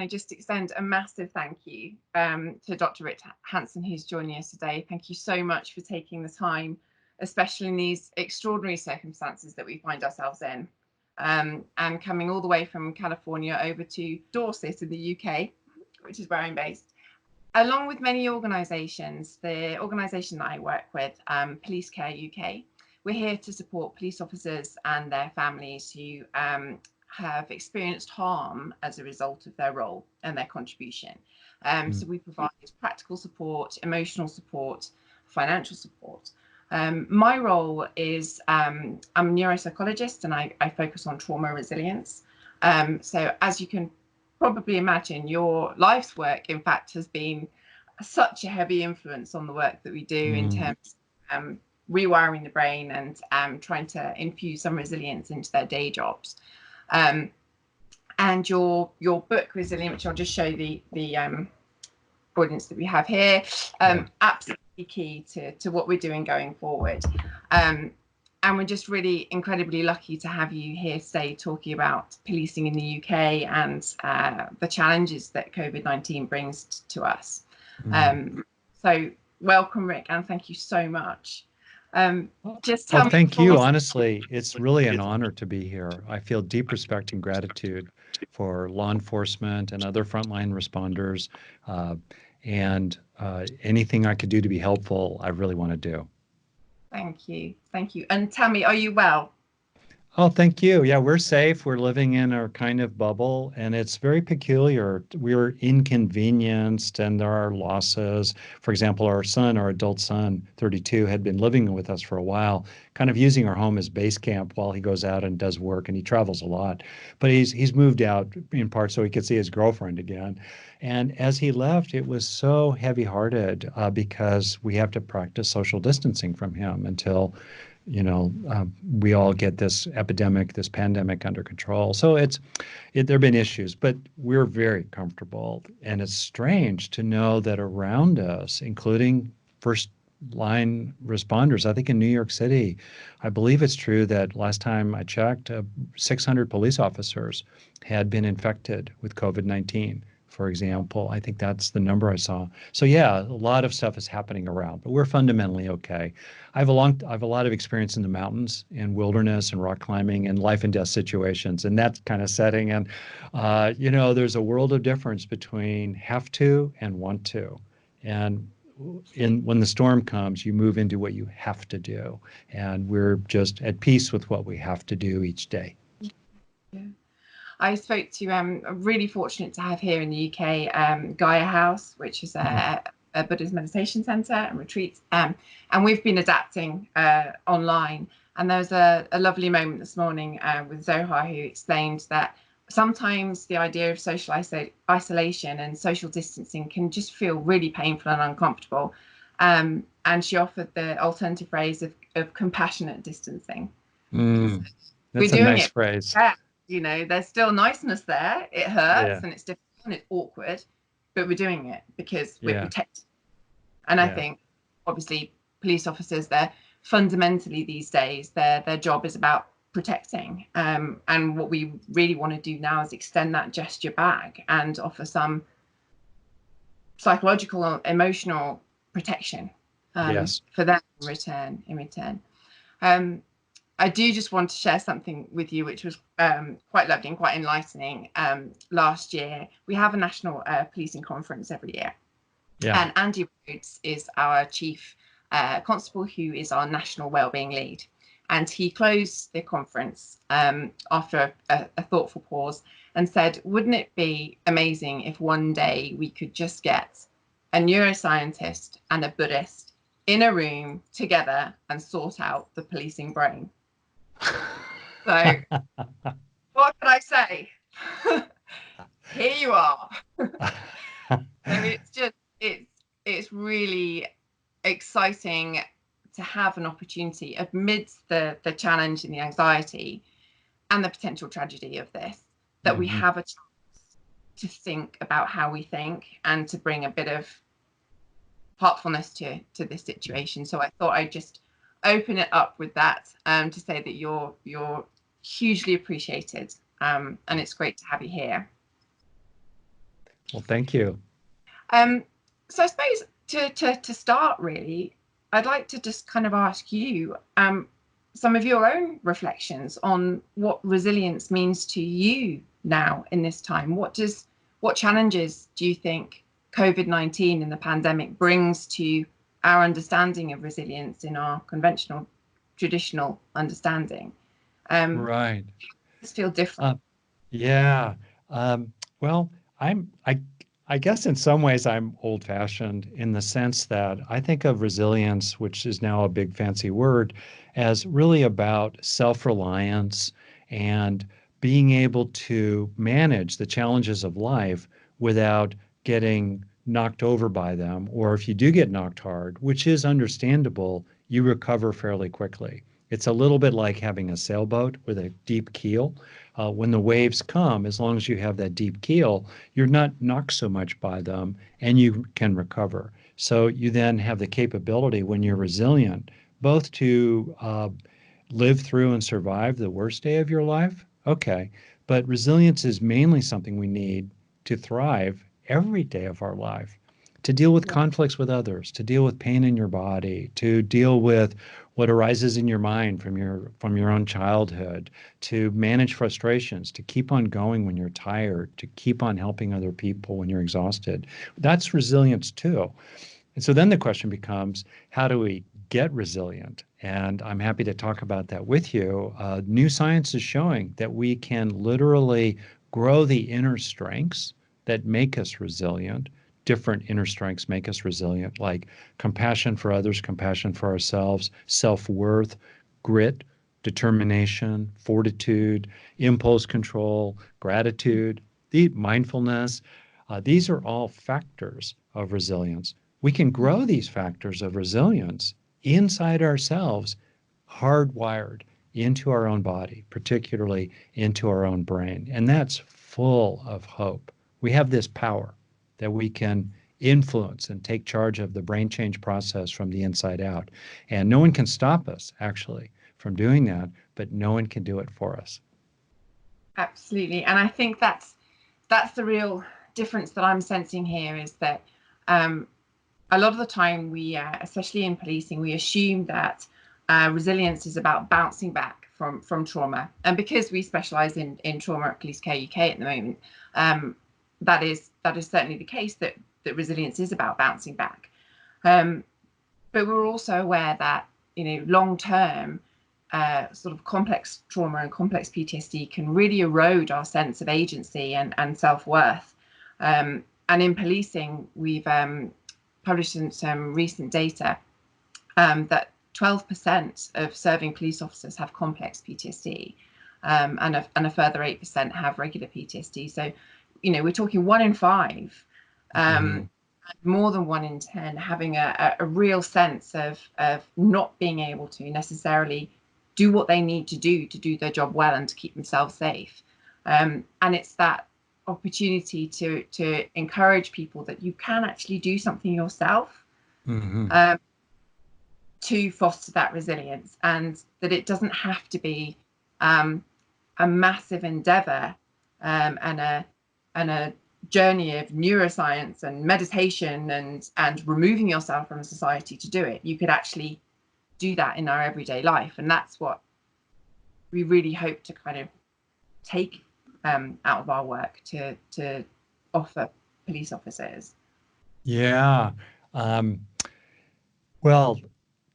just extend a massive thank you to Dr. Rick Hanson, who's joining us today. Thank you so much for taking the time, especially in these extraordinary circumstances that we find ourselves in, and coming all the way from California over to Dorset in the UK, which is where I'm based. Along with many organisations, the organisation that I work with, Police Care UK, we're here to support police officers and their families who have experienced harm as a result of their role and their contribution. So we provide practical support, emotional support, financial support. My role is I'm a neuropsychologist, and I focus on trauma resilience. So as you can probably imagine, your life's work, in fact, has been such a heavy influence on the work that we do in terms of rewiring the brain and trying to infuse some resilience into their day jobs. And your book, Resilient, which I'll just show the audience that we have here, absolutely key to what we're doing going forward. And we're just really incredibly lucky to have you here today talking about policing in the UK and the challenges that COVID-19 brings to us. So welcome, Rick, and thank you so much. Just tell me. Thank you. Honestly, it's really an honor to be here. I feel deep respect and gratitude for law enforcement and other frontline responders, and anything I could do to be helpful, I really want to do. Thank you. Thank you. And tell me, are you well? Oh, thank you. Yeah, we're safe. We're living in our kind of bubble, and it's very peculiar. We're inconvenienced and there are losses. For example, our adult son, 32, had been living with us for a while, kind of using our home as base camp while he goes out and does work, and he travels a lot. But he's moved out in part so he could see his girlfriend again. And as he left, it was so heavy-hearted because we have to practice social distancing from him until we all get this pandemic under control. So there have been issues, but we're very comfortable. And it's strange to know that around us, including first line responders, I think in New York City, I believe it's true that last time I checked, 600 police officers had been infected with COVID-19. For example, I think that's the number I saw. So yeah, a lot of stuff is happening around, but we're fundamentally okay. I have a lot of experience in the mountains and wilderness and rock climbing and life and death situations and that kind of setting. And there's a world of difference between have to and want to. And when the storm comes, you move into what you have to do. And we're just at peace with what we have to do each day. Yeah. I spoke to, I'm really fortunate to have here in the UK, Gaia House, which is a Buddhist meditation centre and retreat. And we've been adapting online. And there was a lovely moment this morning with Zohar, who explained that sometimes the idea of social isolation and social distancing can just feel really painful and uncomfortable. And she offered the alternative phrase of compassionate distancing. That's a nice phrase. Yeah. There's still niceness there. It hurts and it's difficult and it's awkward, but we're doing it because we're protected. And I think, obviously, police officers, they're fundamentally these days, their job is about protecting. And what we really want to do now is extend that gesture back and offer some psychological or emotional protection for them in return. I do just want to share something with you, which was quite lovely and quite enlightening. Last year, we have a national policing conference every year. Yeah. And Andy Rhodes is our chief constable, who is our national wellbeing lead. And he closed the conference after a thoughtful pause and said, wouldn't it be amazing if one day we could just get a neuroscientist and a Buddhist in a room together and sort out the policing brain? So what can I say? Here you are. So it's really exciting to have an opportunity amidst the challenge and the anxiety and the potential tragedy of this, that we have a chance to think about how we think and to bring a bit of heartfulness to this situation. So I thought I'd just open it up with that to say that you're hugely appreciated, and it's great to have you here. Well, thank you. Um, so I suppose to start really, I'd like to just kind of ask you some of your own reflections on what resilience means to you now in this time. What challenges do you think COVID-19 and the pandemic brings to our understanding of resilience in our conventional, traditional understanding? Right. Does feel different? Uh, yeah. Um, well, I'm I guess in some ways I'm old-fashioned in the sense that I think of resilience, which is now a big fancy word, as really about self-reliance and being able to manage the challenges of life without getting knocked over by them. Or if you do get knocked hard, which is understandable, you recover fairly quickly. It's a little bit like having a sailboat with a deep keel. When the waves come, as long as you have that deep keel, you're not knocked so much by them and you can recover. So you then have the capability when you're resilient, both to live through and survive the worst day of your life. Okay. But resilience is mainly something we need to thrive every day of our life, to deal with Yeah. conflicts with others, to deal with pain in your body, to deal with what arises in your mind from your own childhood, to manage frustrations, to keep on going when you're tired, to keep on helping other people when you're exhausted. That's resilience too. And so then the question becomes, how do we get resilient? And I'm happy to talk about that with you. New science is showing that we can literally grow the inner strengths that make us resilient. Different inner strengths make us resilient, like compassion for others, compassion for ourselves, self worth, grit, determination, fortitude, impulse control, gratitude, mindfulness. These are all factors of resilience. We can grow these factors of resilience inside ourselves, hardwired into our own body, particularly into our own brain. And that's full of hope. We have this power that we can influence and take charge of the brain change process from the inside out. And no one can stop us, actually, from doing that, but no one can do it for us. Absolutely. And I think that's the real difference that I'm sensing here is that um, a lot of the time we, especially in policing, we assume that resilience is about bouncing back from trauma. And because we specialise in trauma at Police Care UK at the moment, um, that is certainly the case that resilience is about bouncing back. Um, but we're also aware that long term sort of complex trauma and complex PTSD can really erode our sense of agency and self-worth. And in policing, we've published some recent data that 12% of serving police officers have complex PTSD, and a further 8% have regular PTSD. So, we're talking 1 in 5, Mm-hmm. more than 1 in 10 having a real sense of not being able to necessarily do what they need to do their job well and to keep themselves safe. And it's that opportunity to encourage people that you can actually do something yourself, Mm-hmm. um, to foster that resilience, and that it doesn't have to be um, a massive endeavor, and a journey of neuroscience and meditation and removing yourself from society to do it. You could actually do that in our everyday life, and that's what we really hope to kind of take out of our work to offer police officers. Yeah. Um, well,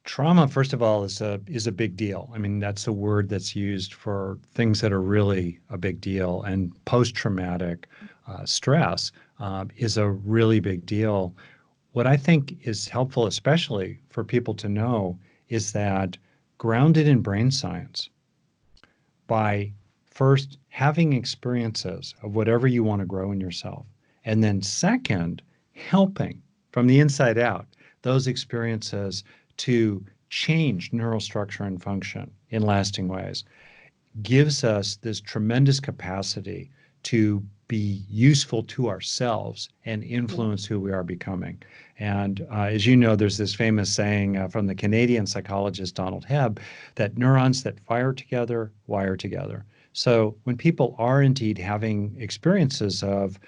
trauma, first of all, is a big deal. I mean, that's a word that's used for things that are really a big deal. And post-traumatic stress is a really big deal. What I think is helpful, especially for people to know, is that grounded in brain science, by first having experiences of whatever you want to grow in yourself, and then second, helping from the inside out those experiences to change neural structure and function in lasting ways, gives us this tremendous capacity to be useful to ourselves and Yeah. influence who we are becoming. And as you know, there's this famous saying from the Canadian psychologist Donald Hebb that neurons that fire together wire together. So when people are indeed having experiences of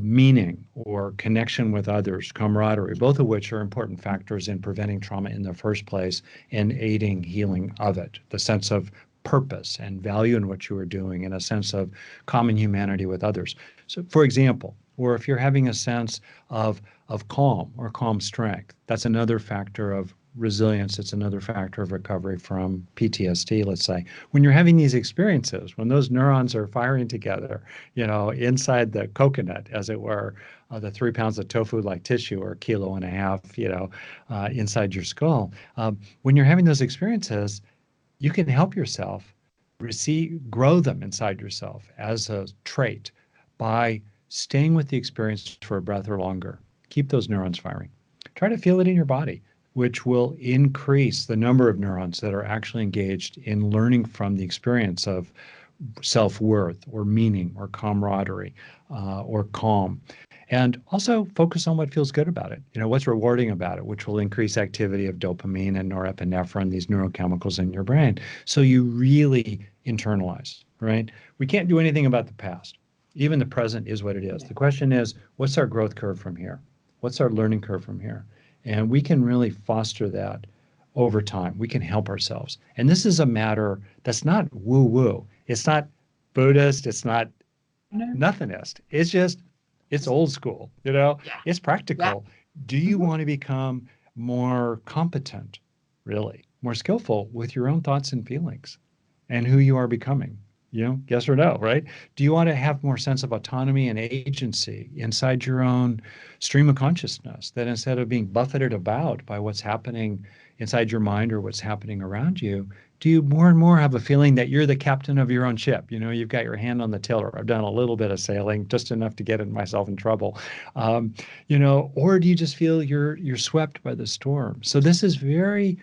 meaning or connection with others, camaraderie, both of which are important factors in preventing trauma in the first place and aiding healing of it. The sense of purpose and value in what you are doing and a sense of common humanity with others. So, for example, or if you're having a sense of calm or calm strength, that's another factor of resilience. It's another factor of recovery from PTSD, let's say. When you're having these experiences, when those neurons are firing together, inside the coconut, as it were, the 3 pounds of tofu like tissue or a kilo and a half, inside your skull, when you're having those experiences, you can help yourself grow them inside yourself as a trait by staying with the experience for a breath or longer. Keep those neurons firing. Try to feel it in your body, which will increase the number of neurons that are actually engaged in learning from the experience of self-worth or meaning or camaraderie or calm. And also focus on what feels good about it, what's rewarding about it, which will increase activity of dopamine and norepinephrine, these neurochemicals in your brain. So you really internalize, right? We can't do anything about the past. Even the present is what it is. The question is, what's our growth curve from here? What's our learning curve from here? And we can really foster that over time. We can help ourselves. And this is a matter that's not woo-woo. It's not Buddhist. It's not nothingist. It's old school, It's practical. Yeah. Do you want to become more competent, really, more skillful with your own thoughts and feelings and who you are becoming? Yes or no, right? Do you want to have more sense of autonomy and agency inside your own stream of consciousness, that instead of being buffeted about by what's happening inside your mind or what's happening around you, do you more and more have a feeling that you're the captain of your own ship? You've got your hand on the tiller. I've done a little bit of sailing, just enough to get myself in trouble. Or do you just feel you're swept by the storm? So this is very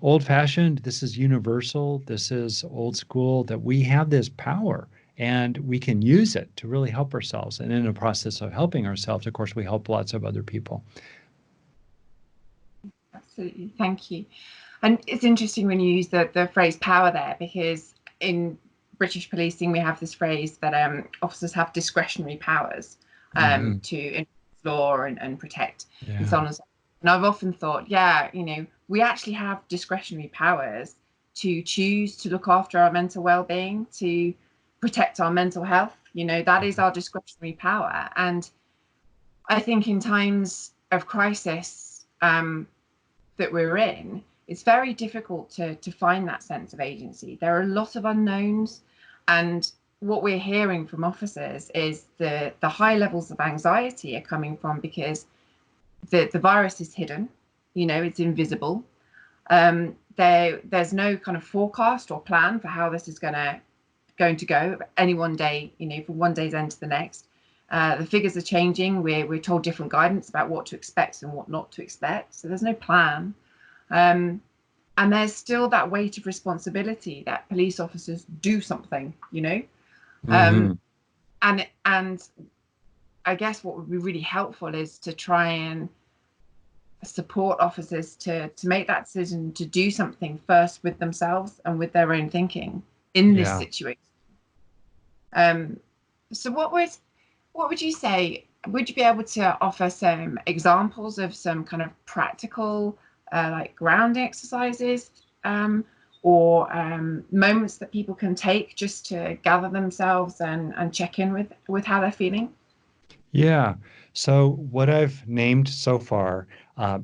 old-fashioned. This is universal. This is old school, that we have this power and we can use it to really help ourselves. And in the process of helping ourselves, of course, we help lots of other people. Absolutely. Thank you. And it's interesting when you use the phrase power there, because in British policing, we have this phrase that officers have discretionary powers to enforce law and protect and so on and so on. And I've often thought, we actually have discretionary powers to choose to look after our mental well-being, to protect our mental health. That is our discretionary power. And I think in times of crisis that we're in, it's very difficult to find that sense of agency. There are a lot of unknowns, and what we're hearing from officers is the high levels of anxiety are coming from because the virus is hidden, it's invisible. There's no kind of forecast or plan for how this is going to go any one day, from one day's end to the next. The figures are changing. We're told different guidance about what to expect and what not to expect. So there's no plan. And there's still that weight of responsibility that police officers do something, and I guess what would be really helpful is to try and support officers to make that decision to do something first with themselves and with their own thinking in this situation. So what would you say? Would you be able to offer some examples of some kind of practical like grounding exercises or moments that people can take just to gather themselves and check in with how they're feeling? Yeah. So what I've named so far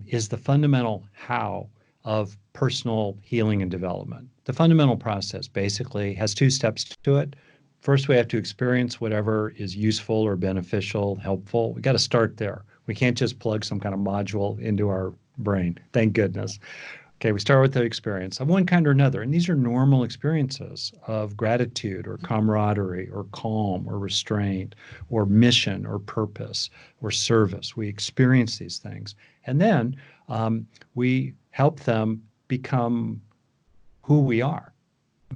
is the fundamental how of personal healing and development. The fundamental process basically has 2 steps to it. First, we have to experience whatever is useful or beneficial, helpful. We got to start there. We can't just plug some kind of module into our brain. Thank goodness. Okay, we start with the experience of one kind or another. And these are normal experiences of gratitude or camaraderie or calm or restraint or mission or purpose or service. We experience these things. And then we help them become who we are.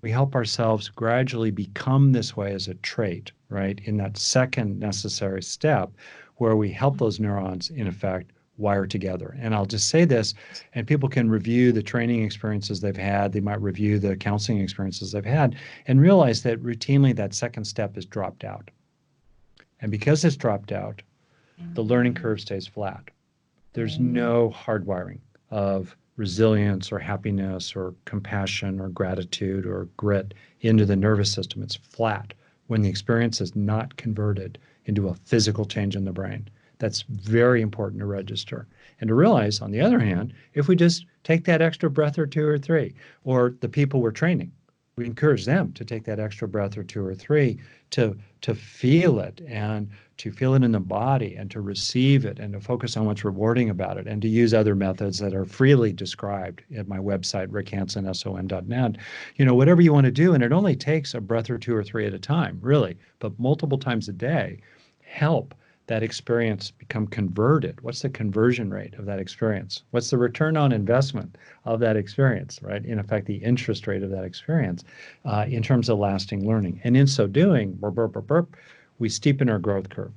We help ourselves gradually become this way as a trait, right? In that second necessary step where we help those neurons, in effect, wire together. And I'll just say this, and people can review the training experiences they've had. They might review the counseling experiences they've had and realize that routinely that second step is dropped out. And because it's dropped out, the learning curve stays flat. There's no hardwiring of resilience or happiness or compassion or gratitude or grit into the nervous system. It's flat when the experience is not converted into a physical change in the brain. That's very important to register. And to realize, on the other hand, if we just take that extra breath or two or three, or the people we're training, we encourage them to take that extra breath or two or three to feel it and to feel it in the body and to receive it and to focus on what's rewarding about it and to use other methods that are freely described at my website, rickhanson.net. Whatever you want to do. And it only takes a breath or two or three at a time, really, but multiple times a day help that experience become converted. What's the conversion rate of that experience? What's the return on investment of that experience, right? In effect, the interest rate of that experience in terms of lasting learning. And in so doing, burp, burp, burp, burp, we steepen our growth curve.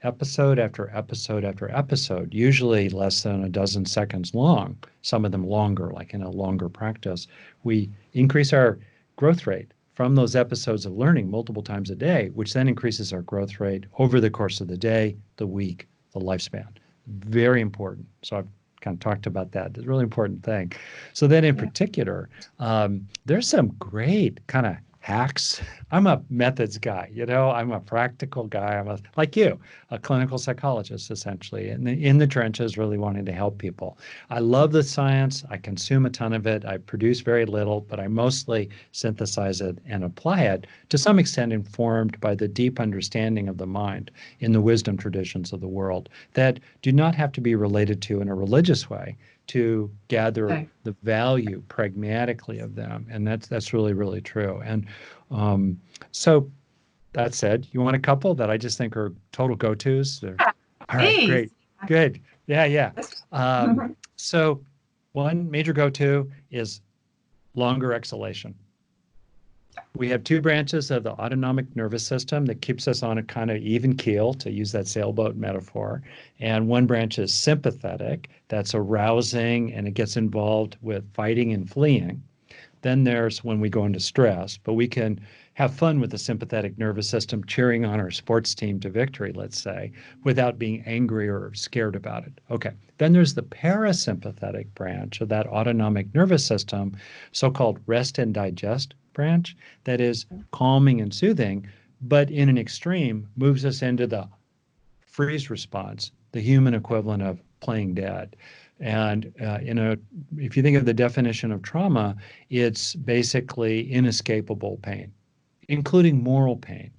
Episode after episode after episode, usually less than a dozen seconds long, some of them longer, like in a longer practice, we increase our growth rate from those episodes of learning multiple times a day, which then increases our growth rate over the course of the day, the week, the lifespan. Very important. So I've kind of talked about that. It's a really important thing. So then in particular, there's some great kind of hacks. I'm a methods guy, I'm a practical guy. I'm like you, a clinical psychologist, essentially, in the trenches, really wanting to help people. I love the science. I consume a ton of it. I produce very little, but I mostly synthesize it and apply it to some extent, informed by the deep understanding of the mind in the wisdom traditions of the world that do not have to be related to in a religious way to gather the value pragmatically of them. And that's really, really true. And so that said, you want a couple that I just think are total go-tos? All right, great, good. Yeah. So one major go-to is longer exhalation. We have two branches of the autonomic nervous system that keeps us on a kind of even keel, to use that sailboat metaphor. And one branch is sympathetic, that's arousing, and it gets involved with fighting and fleeing. Then there's when we go into stress, but we can have fun with the sympathetic nervous system, cheering on our sports team to victory, let's say, without being angry or scared about it. Okay. Then there's the parasympathetic branch of that autonomic nervous system, so-called rest and digest branch, that is calming and soothing, but in an extreme moves us into the freeze response, the human equivalent of playing dead. And if you think of the definition of trauma, it's basically inescapable pain, including moral pain.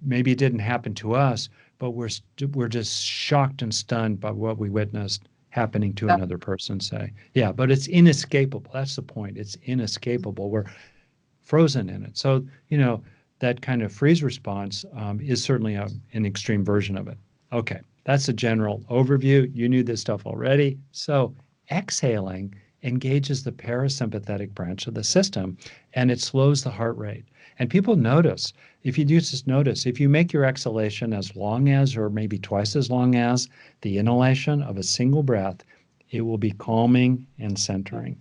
Maybe it didn't happen to us, but we're just shocked and stunned by what we witnessed happening to another person, say. Yeah, but it's inescapable. That's the point. It's inescapable. We're frozen in it. So, that kind of freeze response is certainly an extreme version of it. Okay, that's a general overview. You knew this stuff already. So exhaling engages the parasympathetic branch of the system, and it slows the heart rate. And people notice, if you make your exhalation as long as, or maybe twice as long as, the inhalation of a single breath, it will be calming and centering.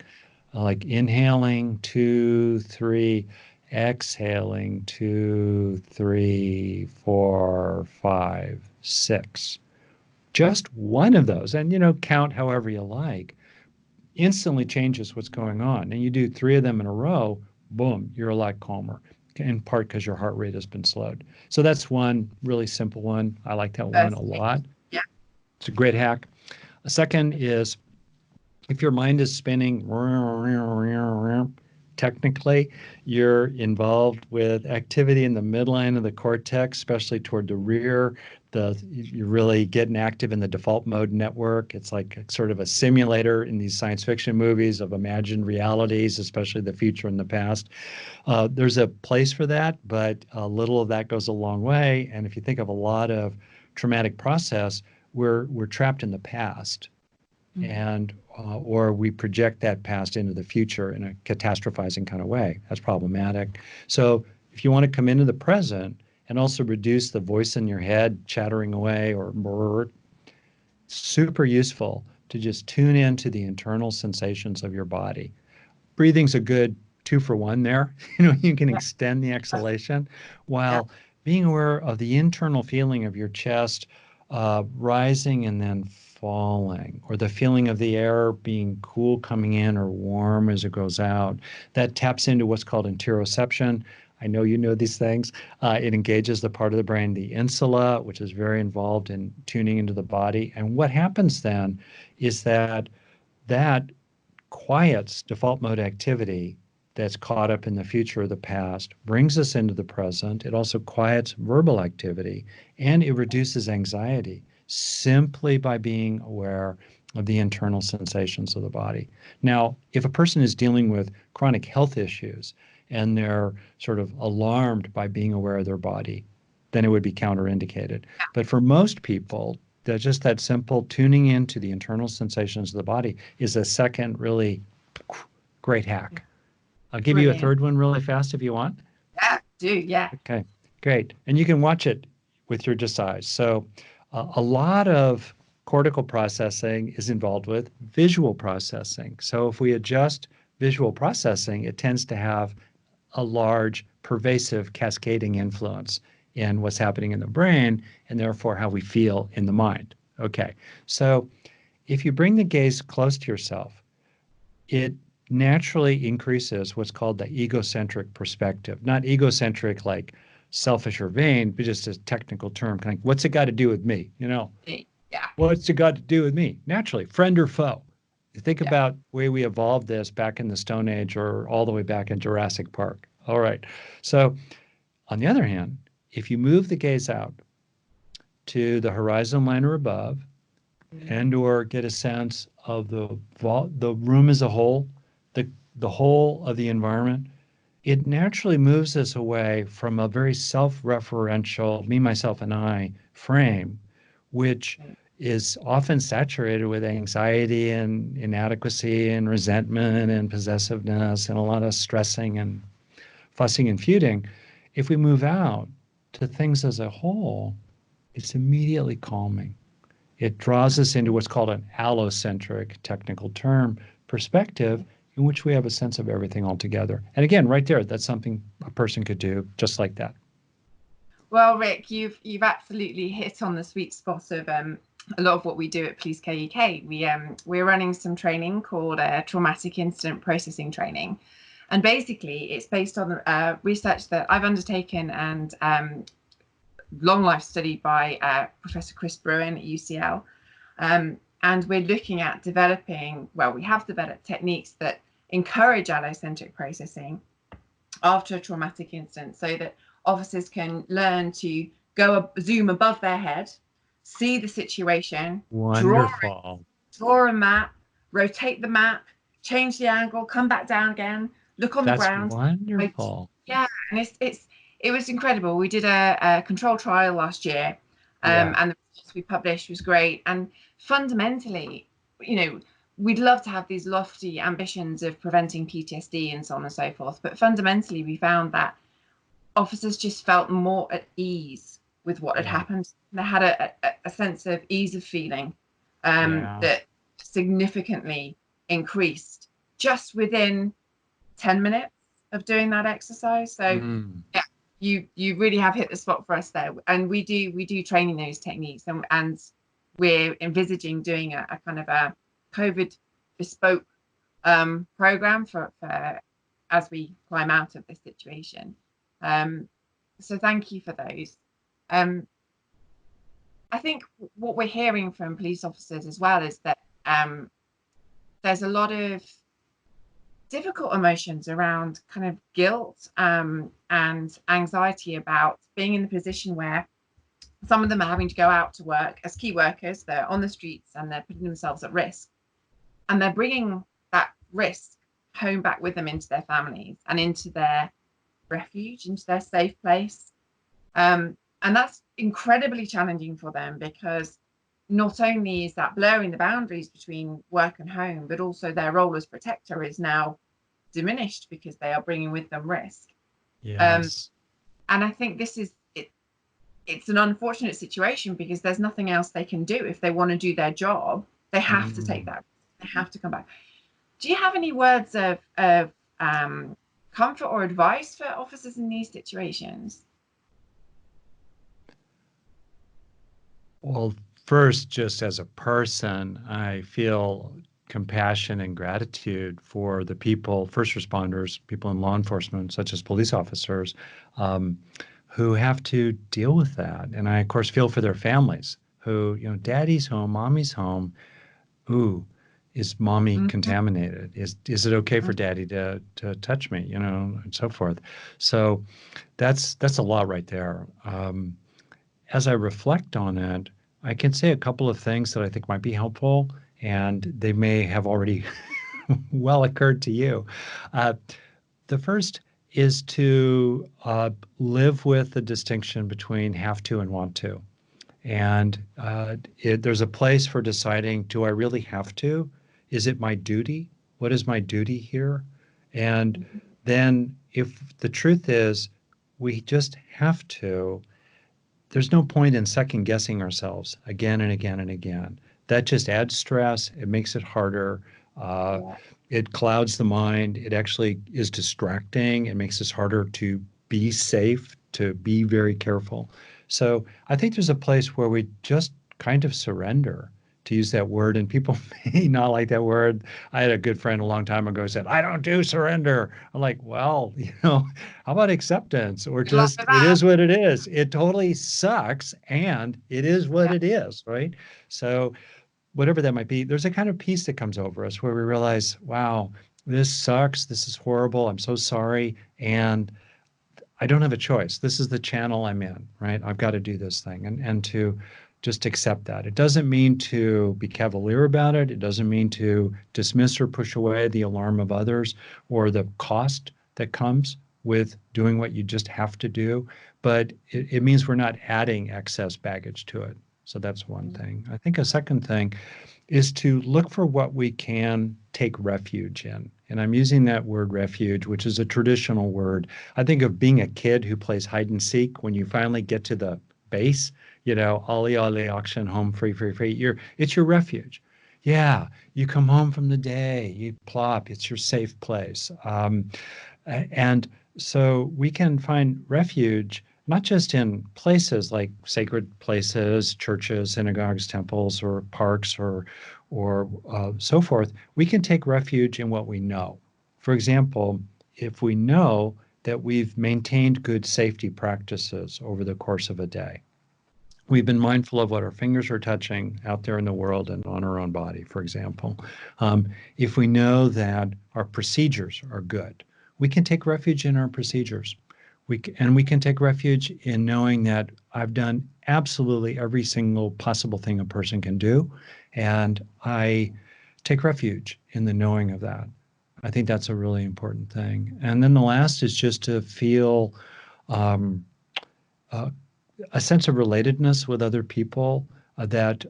Like inhaling 2, 3, exhaling 2, 3, 4, 5, 6. Just one of those, and count however you like, instantly changes what's going on. And you do 3 of them in a row, boom, you're a lot calmer, in part because your heart rate has been slowed. So that's one really simple one. I like that one a lot. Yeah. It's a great hack. A second is, if your mind is spinning, technically, you're involved with activity in the midline of the cortex, especially toward the rear. You're really getting active in the default mode network. It's like sort of a simulator in these science fiction movies of imagined realities, especially the future and the past. There's a place for that, but a little of that goes a long way. And if you think of a lot of traumatic process, we're trapped in the past. And or we project that past into the future in a catastrophizing kind of way. That's problematic. So if you want to come into the present and also reduce the voice in your head chattering away or brrr, super useful to just tune into the internal sensations of your body. Breathing's a good 2-for-1 there. You can extend the exhalation while being aware of the internal feeling of your chest rising and then falling, or the feeling of the air being cool coming in or warm as it goes out. That taps into what's called interoception. I know you know these things. It engages the part of the brain, the insula, which is very involved in tuning into the body. And what happens then is that quiets default mode activity that's caught up in the future or the past, brings us into the present. It also quiets verbal activity, and it reduces anxiety simply by being aware of the internal sensations of the body. Now, if a person is dealing with chronic health issues and they're sort of alarmed by being aware of their body, then it would be counterindicated. But for most people, just that simple tuning into the internal sensations of the body is a second really great hack. I'll give you a Brilliant. third one really fast if you want. Yeah, do, yeah. Okay, great. And you can watch it with your just eyes. So a lot of cortical processing is involved with visual processing. So if we adjust visual processing, it tends to have a large, pervasive, cascading influence in what's happening in the brain and therefore how we feel in the mind. Okay, so if you bring the gaze close to yourself, it naturally increases what's called the egocentric perspective. Not egocentric like selfish or vain, but just a technical term, kind of what's it got to do with me? Yeah, What's it got to do with me? Naturally, friend or foe. You think yeah. about the way we evolved this back in the Stone Age or all the way back in Jurassic Park. All right. So on the other hand, if you move the gaze out to the horizon line or above, Mm. and or get a sense of the room as a whole, the whole of the environment, it naturally moves us away from a very self-referential me, myself, and I frame, which is often saturated with anxiety and inadequacy and resentment and possessiveness and a lot of stressing and fussing and feuding. If we move out to things as a whole, it's immediately calming. It draws us into what's called an allocentric, technical term, perspective in which we have a sense of everything altogether. And again, right there, that's something a person could do just like that. Well, Rick, you've absolutely hit on the sweet spot of a lot of what we do at Police Care UK. We're running some training called traumatic incident processing training, and basically it's based on research that I've undertaken and long life study by Professor Chris Bruin at UCL. And we're looking at we have developed techniques that encourage allocentric processing after a traumatic incident so that officers can learn to zoom above their head, see the situation, Wonderful. draw a map, rotate the map, change the angle, come back down again, look on the That's ground. wonderful. Yeah, and it was incredible. We did a control trial last year, Yeah. and the results we published was great. And fundamentally, we'd love to have these lofty ambitions of preventing PTSD and so on and so forth. But fundamentally, we found that officers just felt more at ease with what had Yeah. happened. They had a sense of ease of feeling Yeah. that significantly increased just within 10 minutes of doing that exercise. So yeah, you really have hit the spot for us there. And we do training those techniques, and we're envisaging doing a kind of a COVID bespoke program for as we climb out of this situation. So thank you for those. I think what we're hearing from police officers as well is that there's a lot of difficult emotions around kind of guilt and anxiety about being in the position where some of them are having to go out to work as key workers. They're on the streets and they're putting themselves at risk, and they're bringing that risk home back with them into their families and into their refuge, into their safe place. And that's incredibly challenging for them, because not only is that blurring the boundaries between work and home, but also their role as protector is now diminished because they are bringing with them risk. Yes. And I think it's an unfortunate situation, because there's nothing else they can do. If they want to do their job, they have to take that. They have to come back. Do you have any words of comfort or advice for officers in these situations? Well, first, just as a person, I feel compassion and gratitude for the people, first responders, people in law enforcement, such as police officers, um, who have to deal with that. And I, of course, feel for their families who, daddy's home, mommy's home. Ooh, is mommy Mhm. contaminated? Is it okay for daddy to touch me? And so forth. So that's a lot right there. As I reflect on it, I can say a couple of things that I think might be helpful, and they may have already well occurred to you. Uh, the first is to live with the distinction between have to and want to. And there's a place for deciding, do I really have to? Is it my duty? What is my duty here? And then if the truth is we just have to, there's no point in second guessing ourselves again and again and again. That just adds stress. It makes it harder. Uh, Yeah. it clouds the mind. It actually is distracting. It makes us harder to be safe, to be very careful. So I think there's a place where we just kind of surrender, to use that word. And people may not like that word. I had a good friend a long time ago who said, I don't do surrender. I'm like, well, how about acceptance, or Good luck just with it that. is what it is? It totally sucks and it is what Yeah. it is, right? So, whatever that might be, there's a kind of peace that comes over us where we realize, wow, this sucks. This is horrible. I'm so sorry. And I don't have a choice. This is the channel I'm in, right? I've got to do this thing, and to just accept that. It doesn't mean to be cavalier about it. It doesn't mean to dismiss or push away the alarm of others or the cost that comes with doing what you just have to do. But it means we're not adding excess baggage to it. So that's one thing. I think a second thing is to look for what we can take refuge in. And I'm using that word refuge, which is a traditional word. I think of being a kid who plays hide and seek. When you finally get to the base, ollie ollie auction, home free, free, free. It's your refuge. Yeah, you come home from the day, you plop, it's your safe place. And so we can find refuge not just in places like sacred places, churches, synagogues, temples, or parks, or so forth. We can take refuge in what we know. For example, if we know that we've maintained good safety practices over the course of a day, we've been mindful of what our fingers are touching out there in the world and on our own body, for example. If we know that our procedures are good, we can take refuge in our procedures. And we can take refuge in knowing that I've done absolutely every single possible thing a person can do. And I take refuge in the knowing of that. I think that's a really important thing. And then the last is just to feel um, uh, a sense of relatedness with other people that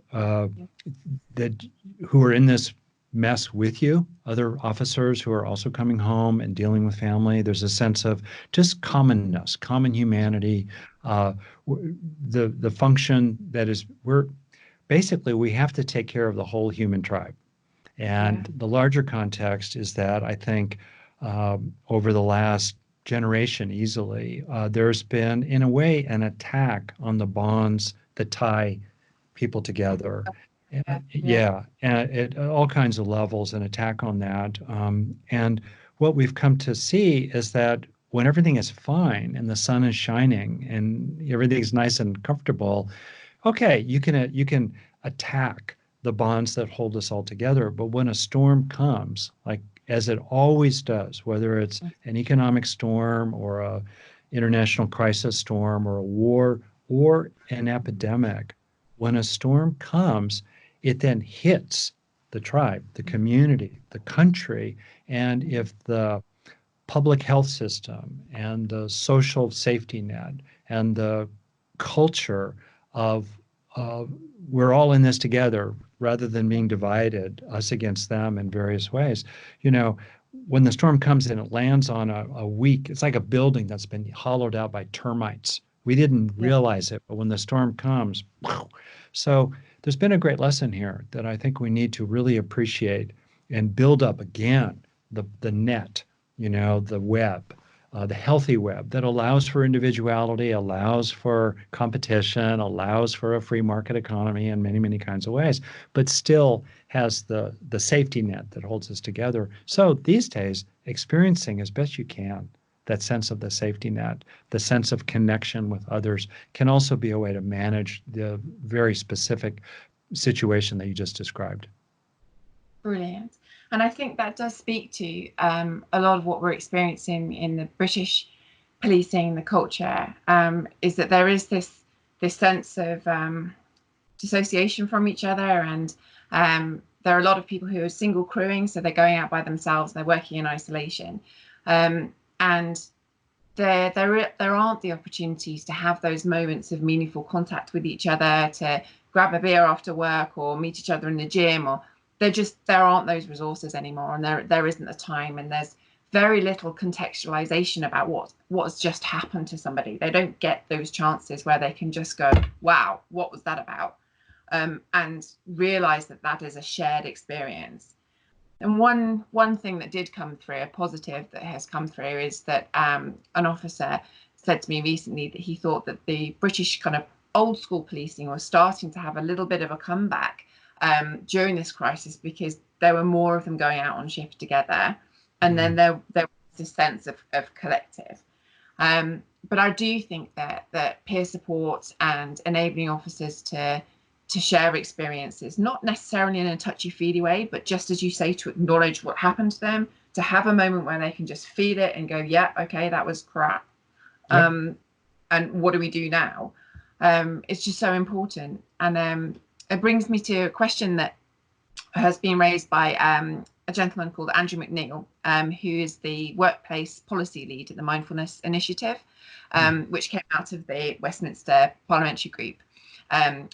who are in this mess with you, other officers who are also coming home and dealing with family. There's a sense of just commonness, common humanity, uh, the function that is we're basically we have to take care of the whole human tribe. Yeah. And the larger context is that I think over the last generation, easily, there's been, in a way, an attack on the bonds that tie people together. Yeah. Yeah. Yeah, and at all kinds of levels, an attack on that. And what we've come to see is that when everything is fine and the sun is shining and everything's nice and comfortable, okay, you can attack the bonds that hold us all together. But when a storm comes, like as it always does, whether it's an economic storm or a international crisis storm or a war or an epidemic, when a storm comes, it then hits the tribe, the community, the country, and if the public health system and the social safety net and the culture of uh, we're all in this together rather than being divided, us against them in various ways. You know, when the storm comes and it lands on a weak, it's like a building that's been hollowed out by termites. We didn't Yeah. realize it, but when the storm comes, so there's been a great lesson here that I think we need to really appreciate and build up again the net, the web the healthy web that allows for individuality, allows for competition, allows for a free market economy in many, many kinds of ways, but still has the safety net that holds us together. So these days, experiencing as best you can that sense of the safety net, the sense of connection with others can also be a way to manage the very specific situation that you just described. Brilliant. And I think that does speak to a lot of what we're experiencing in the British policing, the culture, is that there is this sense of dissociation from each other, and there are a lot of people who are single crewing, so they're going out by themselves, they're working in isolation, and there aren't the opportunities to have those moments of meaningful contact with each other, to grab a beer after work or meet each other in the gym, or there aren't those resources anymore, and there isn't the time, and there's very little contextualization about what's just happened to somebody. They don't get those chances where they can just go, wow, what was that about? And realize that is a shared experience. And one thing that did come through, a positive that has come through, is that an officer said to me recently that he thought that the British kind of old school policing was starting to have a little bit of a comeback during this crisis, because there were more of them going out on shift together, and then there was this sense of collective. But I do think that peer support and enabling officers to share experiences, not necessarily in a touchy-feely way, but just as you say, to acknowledge what happened to them, to have a moment where they can just feel it and go, yeah, okay, that was crap. Yep. And what do we do now? It's just so important. And it brings me to a question that has been raised by a gentleman called Andrew McNeil, who is the workplace policy lead at the Mindfulness Initiative, which came out of the Westminster Parliamentary Group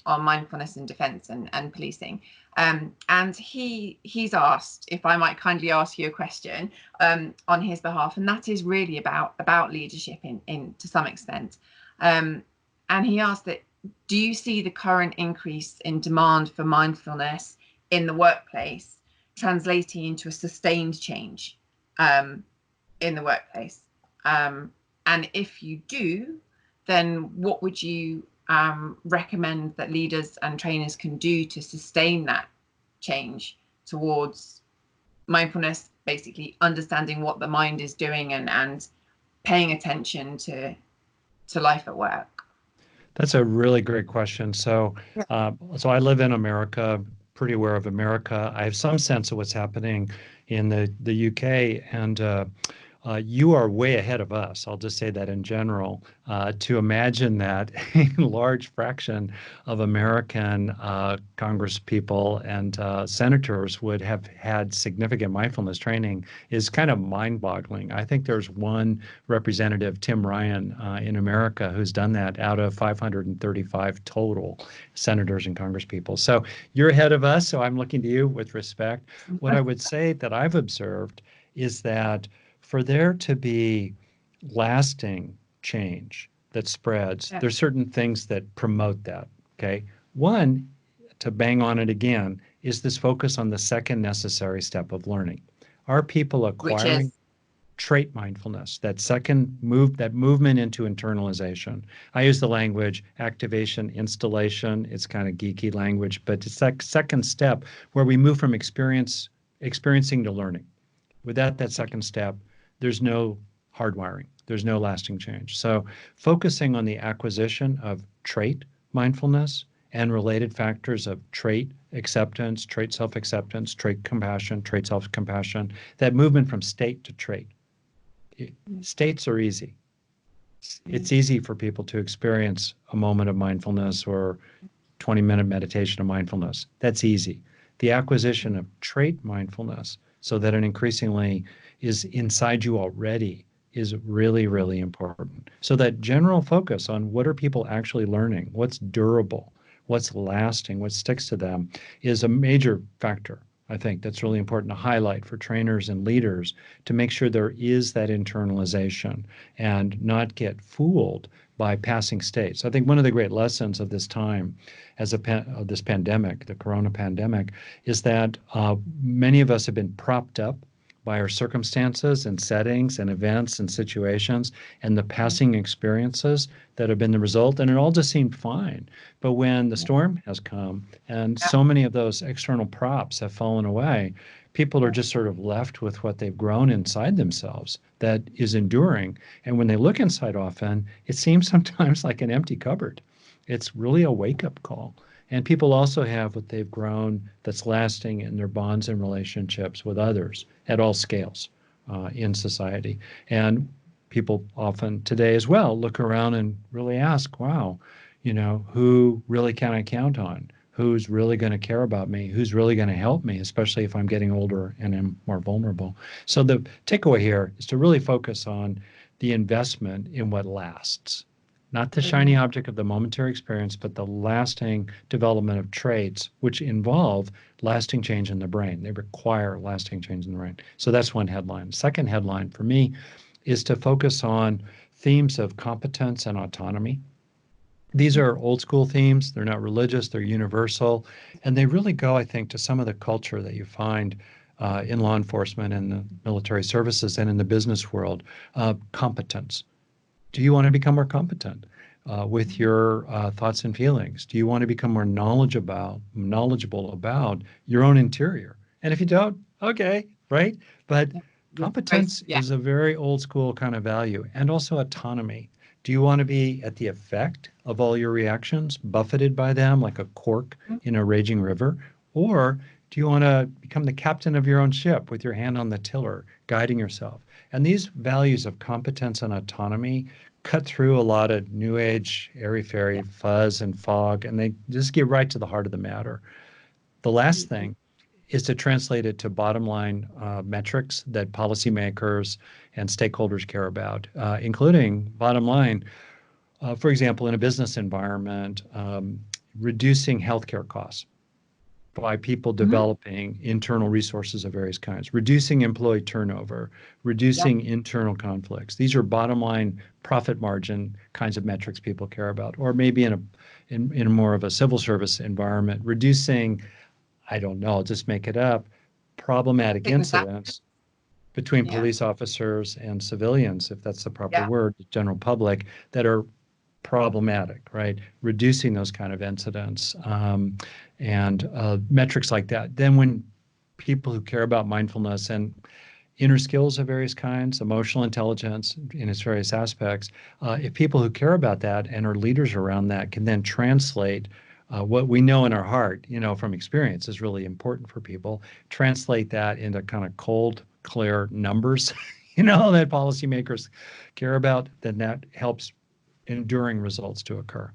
on mindfulness in defence and policing. And he's asked if I might kindly ask you a question on his behalf, and that is really about leadership in to some extent. And he asked that, do you see the current increase in demand for mindfulness in the workplace translating into a sustained change in the workplace? And if you do, then what would you recommend that leaders and trainers can do to sustain that change towards mindfulness, basically understanding what the mind is doing and paying attention to life at work? That's a really great question. So I live in America, pretty aware of America. I have some sense of what's happening in the UK, and you are way ahead of us. I'll just say that in general. To imagine that a large fraction of American Congress people and senators would have had significant mindfulness training is kind of mind-boggling. I think there's one representative, Tim Ryan, in America, who's done that out of 535 total senators and Congress people. So you're ahead of us. So I'm looking to you with respect. What I would say that I've observed is that for there to be lasting change that spreads, there's certain things that promote that, okay? One, to bang on it again, is this focus on the second necessary step of learning. Are people acquiring trait mindfulness, that movement into internalization? I use the language activation, installation. It's kind of geeky language, but it's that second step where we move from experiencing to learning. Without that second step, there's no hardwiring. There's no lasting change. So focusing on the acquisition of trait mindfulness and related factors of trait acceptance, trait self-acceptance, trait compassion, trait self-compassion, that movement from state to trait. States are easy. It's easy for people to experience a moment of mindfulness or 20-minute meditation of mindfulness. That's easy. The acquisition of trait mindfulness, so that it increasingly is inside you already, is really, really important. So that general focus on what are people actually learning, what's durable, what's lasting, what sticks to them, is a major factor. I think that's really important to highlight for trainers and leaders, to make sure there is that internalization and not get fooled by passing states. I think one of the great lessons of this time, of this pandemic, the corona pandemic, is that many of us have been propped up by our circumstances and settings and events and situations and the passing experiences that have been the result. And it all just seemed fine. But when the storm has come and Yeah. so many of those external props have fallen away, people are just sort of left with what they've grown inside themselves that is enduring. And when they look inside often, it seems sometimes like an empty cupboard. It's really a wake-up call. And people also have what they've grown that's lasting in their bonds and relationships with others at all scales in society. And people often today as well look around and really ask, wow, who really can I count on? Who's really going to care about me? Who's really going to help me, especially if I'm getting older and am more vulnerable? So the takeaway here is to really focus on the investment in what lasts, not the shiny object of the momentary experience, but the lasting development of traits which involve lasting change in the brain. They require lasting change in the brain. So that's one headline. Second headline for me is to focus on themes of competence and autonomy. These are old school themes. They're not religious, they're universal. And they really go, I think, to some of the culture that you find in law enforcement and the military services and in the business world. Competence. Do you want to become more competent with your thoughts and feelings? Do you want to become more knowledgeable about your own interior? And if you don't, okay, right? But competence is a very old school kind of value, and also autonomy. Do you want to be at the effect of all your reactions, buffeted by them like a cork in a raging river? Or do you want to become the captain of your own ship with your hand on the tiller, guiding yourself? And these values of competence and autonomy cut through a lot of new age, airy-fairy fuzz and fog, and they just get right to the heart of the matter. The last thing is to translate it to bottom line metrics that policymakers and stakeholders care about, including bottom line, for example, in a business environment, reducing healthcare costs by people developing internal resources of various kinds, reducing employee turnover, reducing internal conflicts. These are bottom line profit margin kinds of metrics people care about. Or maybe in more of a civil service environment, reducing, I don't know, I'll just make it up, problematic incidents between police officers and civilians, if that's the proper word, the general public, that are problematic, right? Reducing those kind of incidents and metrics like that. Then when people who care about mindfulness and inner skills of various kinds, emotional intelligence in its various aspects, if people who care about that and are leaders around that can then translate what we know in our heart, from experience is really important for people, translate that into kind of cold, clear numbers, that policymakers care about, then that helps enduring results to occur.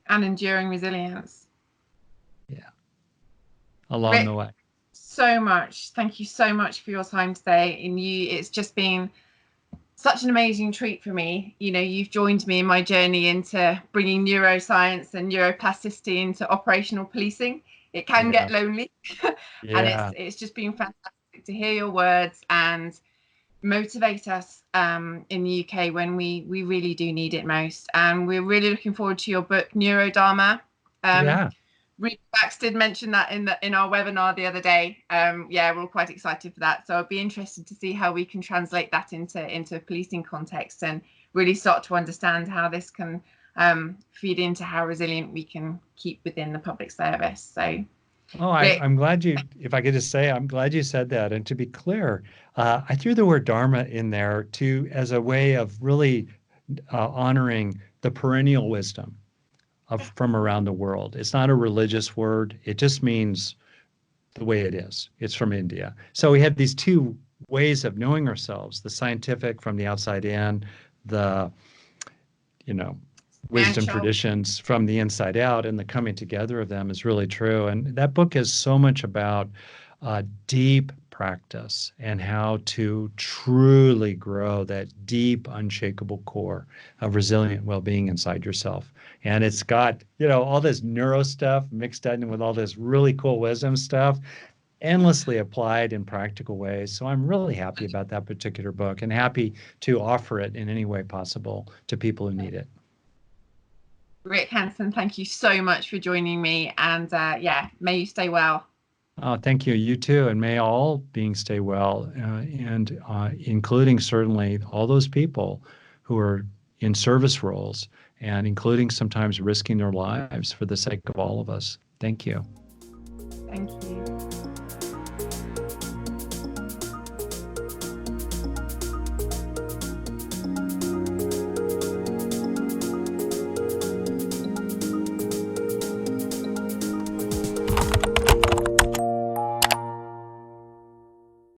And enduring resilience. Yeah. Along the way. So much. Thank you so much for your time today. And it's just been such an amazing treat for me. You've joined me in my journey into bringing neuroscience and neuroplasticity into operational policing. It can get lonely. And it's just been fantastic to hear your words and motivate us in the UK when we really do need it most. And we're really looking forward to your book, Neurodharma. Rex did mention that in our webinar the other day. We're all quite excited for that. So I'd be interested to see how we can translate that into a policing context and really start to understand how this can feed into how resilient we can keep within the public service. So. I'm glad if I could just say, I'm glad you said that. And to be clear, I threw the word Dharma in there as a way of really honoring the perennial wisdom from around the world. It's not a religious word. It just means the way it is. It's from India. So we have these two ways of knowing ourselves, the scientific from the outside in, the, wisdom traditions from the inside out, and the coming together of them is really true. And that book is so much about deep practice and how to truly grow that deep, unshakable core of resilient well-being inside yourself. And it's got, all this neuro stuff mixed in with all this really cool wisdom stuff, endlessly applied in practical ways. So I'm really happy about that particular book and happy to offer it in any way possible to people who need it. Rick Hanson, thank you so much for joining me, and may you stay well. Thank you. You too. And may all beings stay well, and including certainly all those people who are in service roles and including sometimes risking their lives for the sake of all of us. Thank you. Thank you.